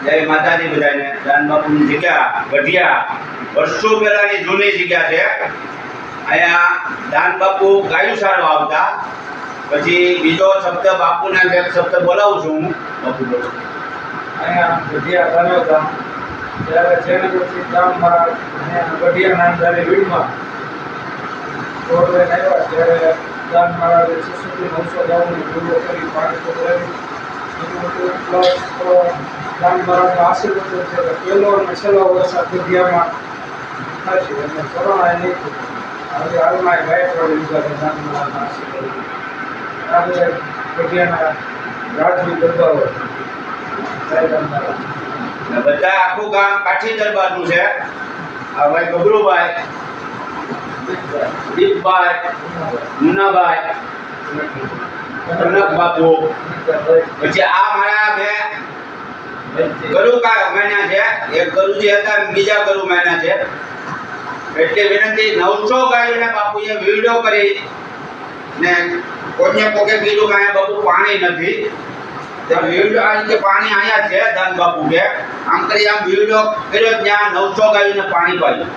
જય માતાજી બધાને। દાન બાપુની જગ્યા ગઢિયા વર્ષો પહેલાની જૂની જગ્યા છે। અહીંયા દાન બાપુ ગાયું સારવા આવતા। પછી બીજો શબ્દ બાપુના એક શબ્દ બોલાવું છું હું। બાપુ બોલો। અહીંયા ગઢિયા તાલુકા ત્યારે જયનગરથી ગામમાં અહીંયા ગઢિયા નામધારી વીડમાં રોડવે આવ્યા ત્યારે દાન મહારાજે 600-900 પૂરો કરી પાણી પકડાવી પ્લસ દાન મહારાજનો આશીર્વાદ છે કે પહેલો અને છેલ્લો વર્ષ આ ગઢિયામાં થશે અને કોરોના નહીં હવે હાલમાં ગાયકવાડ લીધા છે દાન મહારાજના આશીર્વાદ આપણે ગઢિયાના રાજવી દરબારો બધા આખું ગામ કાઠી દરબારનું છે। આ ભાઈ ગભરુભાઈ, દીપભાઈ, મુનાભાઈ, કનક બાપુ, પછી આ મારા બે ગરુ મહિના છે। એક ગરુજી હતા, બીજા ગરુ મહિના છે। એટલે વિનંતી 900 ગાયોને બાપુએ વીડિયો કરી ને કોઈને પોકે કીધું કે અહીંયા બાપુ પાણી નથી। પાણી આયા છે દાન બાપુ કે આમ કરી આમ વિડિયો કર્યો ત્યાં 900 ગાયોને પાણી પાયું।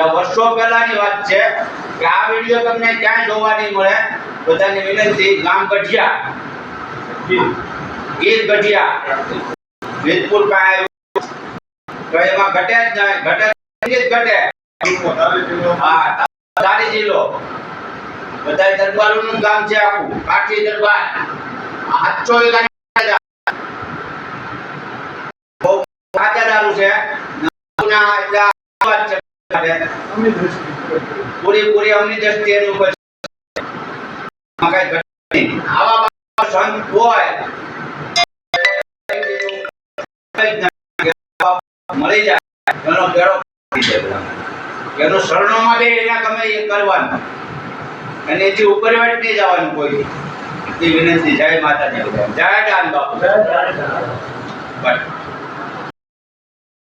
આ વર્ષો પહેલાની વાત છે કે આ વિડિયો તમને ક્યાંય જોવા નહીં મળે। બધાને વિનંતી, ગામ ગઢિયા, ગીર ગઢિયા, વેદપુર પાસે તો એમાં ઘટે જ નહીં, ઘટે હા તારી જિલ્લો બધા દરબારોનું ગામ છે આખું કાઠી દરબાર। 800 દારૂ છે પૂરી અમની દ્રષ્ટિએ એનું ઉપર આવા સંત હોય મળી જાય એનો બેડો એનો શરણોમાં બે એના ગમે એ કરવાનું અને એથી ઉપર વાટ નહીં જવાનું કોઈ। એ વિનંતી। જય માતાજી, જય દાન બાપુ।